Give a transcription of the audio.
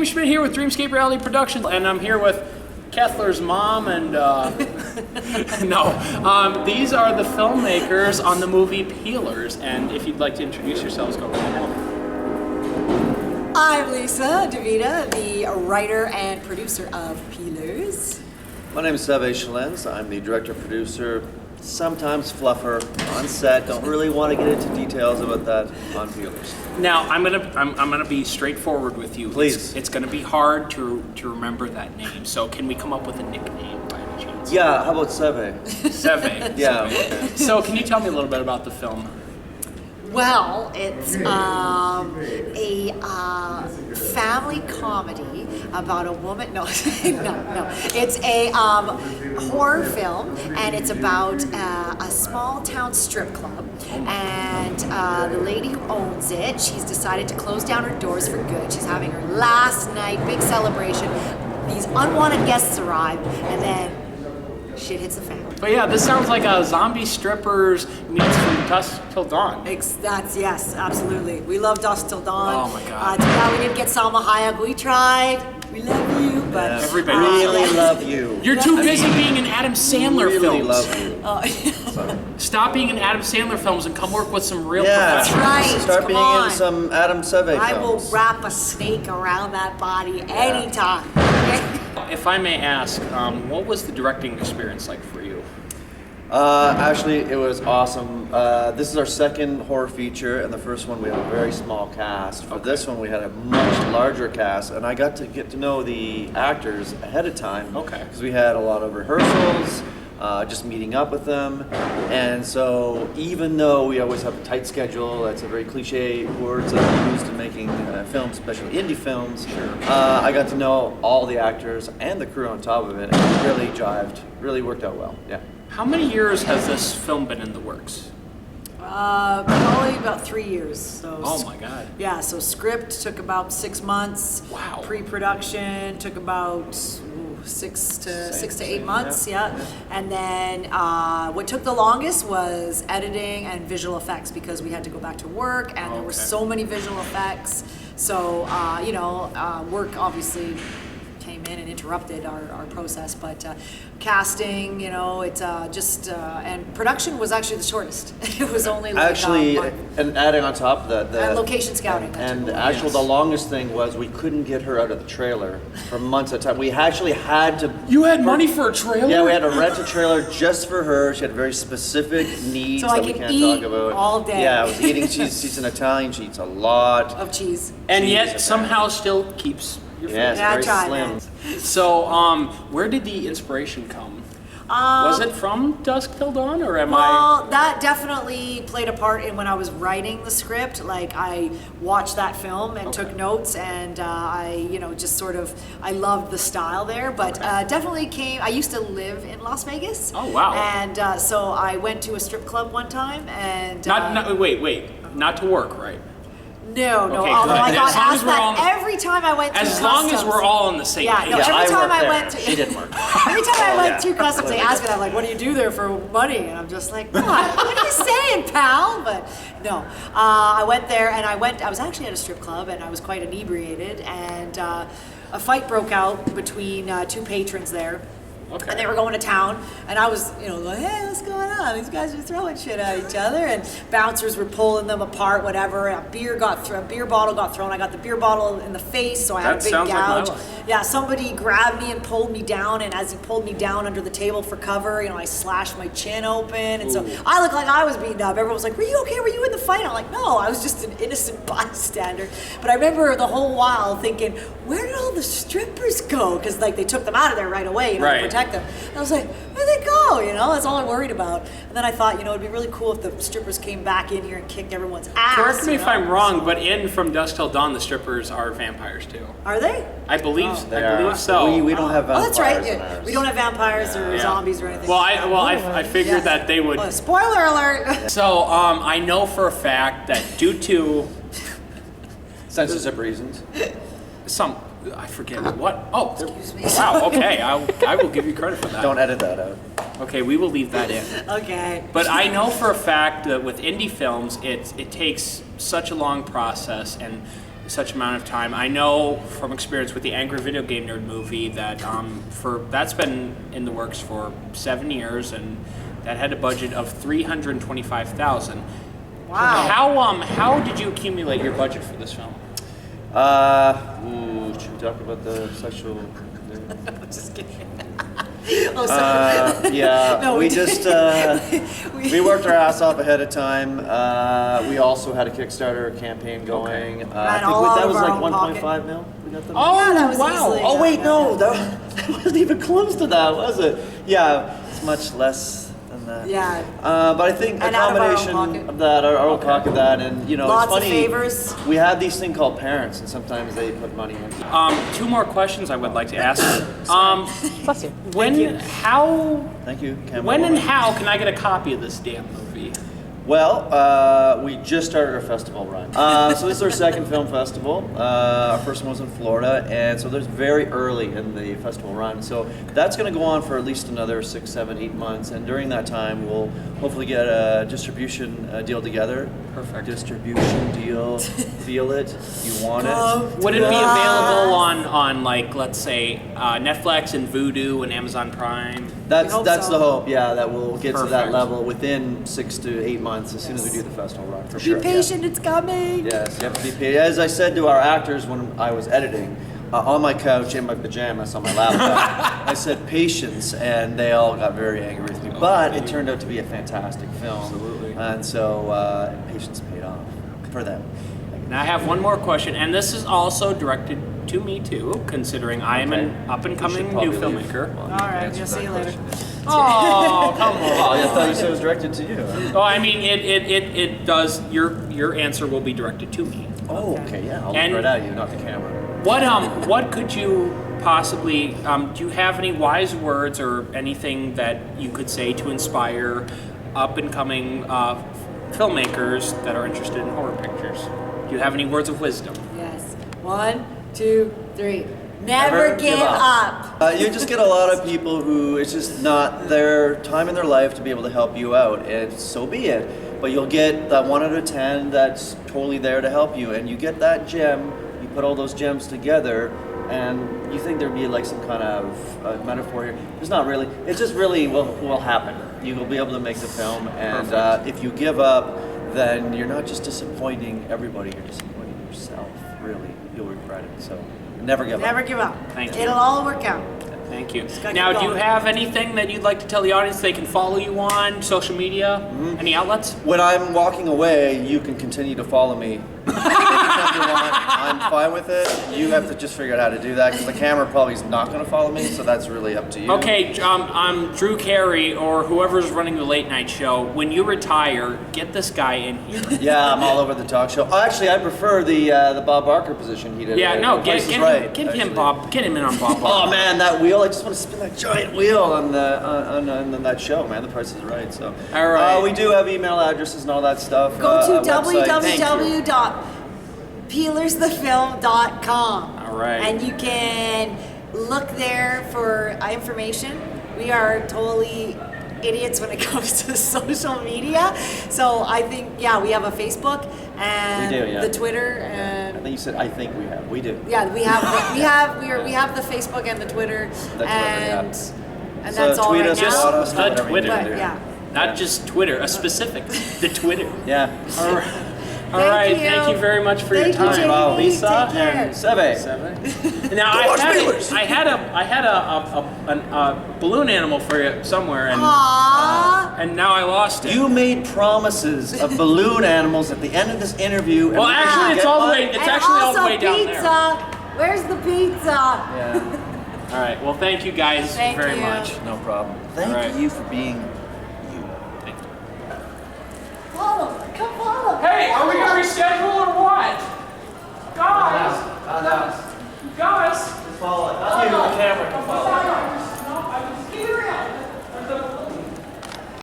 Jayme Schmitt here with Dreamscape Reality Productions, and I'm here with Kethler's mom and these are the filmmakers on the movie Peelers, and if you'd like to introduce yourselves, go right ahead. I'm Lisa DeVita, the writer and producer of Peelers. My name is Sevé Schelenz. I'm the director-producer, sometimes fluffer on set. Don't really want to get into details about that on Peelers. Now I'm gonna be straightforward with you. Please. It's gonna be hard to remember that name. So can we come up with a nickname by any chance? Yeah, how about Sevé? Sevé. Yeah. Sevé. So can you tell me a little bit about the film? Well, it's a family comedy about a woman. No, no. It's a horror film, and it's about a small town strip club. And the lady who owns it, she's decided to close down her doors for good. She's having her last night, big celebration. These unwanted guests arrive, and then shit hits the fan. But yeah, this sounds like a zombie strippers meets From Dusk Till Dawn. Yes, absolutely. We love Dusk Till Dawn. Oh my God. We didn't get Salma Hayek. We tried. We love you, but Everybody really love you. You're too busy being in Adam Sandler really films. love you. Stop being in Adam Sandler films and come work with some real Yeah, professionals. Right. start Come being on. in some Adam Sevé I will films. wrap a snake around that body anytime. If I may ask, what was the directing experience like for you? Actually, it was awesome. This is our second horror feature, and the first one we had a very small cast. For this one, we had a much larger cast, and I got to know the actors ahead of time. Okay. Because we had a lot of rehearsals, just meeting up with them, and so even though we always have a tight schedule, that's a very cliche words that are used in making films, especially indie films. Sure. I got to know all the actors and the crew on top of it, and it really jived. Really worked out well. Yeah. How many years has this film been in the works? Probably about 3 years. So Oh my God. Yeah, so script took about 6 months. Wow. Pre-production took about 6 to 8 months. Yeah. And then what took the longest was editing and visual effects, because we had to go back to work, and there were so many visual effects. So work obviously came in and interrupted our process, but casting, and production was actually the shortest. It was only like Actually, a month. and adding on top of that, And location scouting. and the longest thing was we couldn't get her out of the trailer for months at a time. We actually had to. You had money for a trailer? Yeah, we had to rent a trailer just for her. She had very specific needs So that I we can can't eat talk about. all day. Yeah, I was eating. She's an Italian. She eats a lot. Of cheese. And Cheese, yet somehow still keeps your Yes, Yeah, I very tried, slim. man. So, where did the inspiration come? Was it from Dusk Till Dawn, or am I? Well, that definitely played a part in when I was writing the script. Like, I watched that film and took notes, and I loved the style there. But definitely I used to live in Las Vegas. Oh, wow. And so I went to a strip club one time, and Wait, not to work, right? No. Okay, Although good. I got As long as asked we're all- that every time I went through As long as customs. we're all on the same Yeah, page. no, Yeah, every I time worked I there. went to, She didn't work. every time I went yeah. through customs, they asked me that, like, what do you do there for money? And I'm just like, what are you saying, pal? But no, I went there, and I was actually at a strip club, and I was quite inebriated, and a fight broke out between two patrons there. Okay. And they were going to town, and I was, like, hey, what's going on? These guys are throwing shit at each other, and bouncers were pulling them apart, whatever. A beer bottle got thrown. I got the beer bottle in the face, so I had a That big sounds like my gouge. life. Yeah, somebody grabbed me and pulled me down, and as he pulled me down under the table for cover, I slashed my chin open, and so I looked like I was beaten up. Everyone was like, were you okay? Were you in the fight? I'm like, no, I was just an innocent bystander. But I remember the whole while thinking, where did all the strippers go? Because they took them out of there right away, to Right. protect them. And I was like, where'd they go? That's all I'm worried about. And then I thought, it'd be really cool if the strippers came back in here and kicked everyone's ass. Correct me if I'm So- wrong, but in From Dusk Till Dawn, the strippers are vampires too. Are they? I believe They I believe are. so. We don't have Oh, vampires that's right. in Yeah. ours. We don't have vampires or Yeah. zombies or anything. Well, I figured Yes. that they would. Oh, spoiler alert! So, I know for a fact that due to Censorship reasons. I forget what. Oh, Excuse me. wow. Okay, I will give you credit for that. Don't edit that out. Okay, we will leave that in. Okay. But I know for a fact that with indie films, it takes such a long process, and such amount of time. I know from experience with the Angry Video Game Nerd movie that that's been in the works for 7 years, and that had a budget of $325,000. Wow. How did you accumulate your budget for this film? Should we talk about the sexual? Just kidding. Oh, sorry. Yeah, No, we we just we worked our ass off ahead of time. We also had a Kickstarter campaign going. I think all that out was of our like own 1.5 mil. We got them. Oh, Yeah, that was wow! easily Oh done, wait, yeah. no, that wasn't even close to that, was it? Yeah, it's much less than that. Yeah. But I think a And out of our own combination pocket. of that, our own pocket of that, and you know, Lots it's of funny. favors. We have these thing called parents, and sometimes they put money in. 2 more questions I would like to ask. Bless you. Thank you, Cameron. When and how can I get a copy of this damn movie? Well, we just started our festival run. So this is our second film festival. Our first one was in Florida, and so there's very early in the festival run. So that's going to go on for at least another 6, 7, 8 months, and during that time, we'll hopefully get a distribution deal together. Perfect. Distribution deal. Feel it. You want it. Would it be available on like, let's say, Netflix and Vudu and Amazon Prime? That's hope the so. hope. Yeah, that we'll get to that Perfect. level within 6 to 8 months as soon as we do the festival run. For sure. Be patient, it's coming. Yes, you have to be paid. As I said to our actors when I was editing, on my couch in my pajamas on my laptop, I said patience, and they all got very angry with me. But it turned out to be a fantastic film. Absolutely. And so patience paid off for them. Now I have one more question, and this is also directed to me too, considering I am an up-and-coming new filmmaker. All right, just see you later. Oh, come Oh, on. I thought you said it was directed to you. Oh, I mean, it does. Your answer will be directed to me. Oh, okay, yeah. I'll look And- right at you, not the camera. What could you possibly? Do you have any wise words or anything that you could say to inspire up-and-coming filmmakers that are interested in horror pictures? Do you have any words of wisdom? Yes. 1, 2, 3. Never give up. You just get a lot of people who it's just not their time in their life to be able to help you out, and so be it. But you'll get that 1 out of 10 that's totally there to help you, and you get that gem. You put all those gems together, and you think there'd be like some kind of metaphor here. There's not really. It just really will happen. You will be able to make the film, and if you give up, then you're not just disappointing everybody. You're disappointing yourself. Really, you'll regret it. So. Never give up. Never give up. Thank you. It'll all work out. Thank you. gotta Now, keep do you going. have anything that you'd like to tell the audience they can follow you on social media? Any outlets? When I'm walking away, you can continue to follow me. Anytime you want, I'm fine with it. You have to just figure out how to do that because the camera probably is not going to follow me, so that's really up to you. Okay, I'm Drew Carey or whoever's running the late night show. When you retire, get this guy in here. Yeah, I'm all over the talk show. Oh, actually, I prefer the Bob Barker position he did. Yeah, no, Price get is Right, him actually. Bob. Get him in on Bob. Oh man, that wheel! I just want to spin that giant wheel on that show, man. The Price is Right. So, All right. we do have email addresses and all that stuff. Go to a website. Thank you. www.peelersthefilm.com. All right. And you can look there for information. We are totally idiots when it comes to social media. So I think, yeah, we have a Facebook and We do, yeah. the Twitter I and think you said I think we have. We do. yeah, we have the Facebook and the Twitter and So that's all tweet right us, now. follow us, do But whatever you Twitter. do. But yeah. Not just Twitter, a specific, the Twitter. Yeah. All right. All right. Thank you very much for your Thank you, time, Jayme. Lisa Take care. and Sevé. Now Go watch Steelers. I had a balloon animal for you somewhere, and now I lost it. You made promises of balloon animals at the end of this interview. and Well, we didn't actually, it's get all the one. way. It's And actually all the also way down pizza. there. Where's the pizza? Yeah, All right. Well, thank you guys Thank very you. much. no problem. Thank All right. you for being you. Follow. Come follow. Hey, are we gonna receive?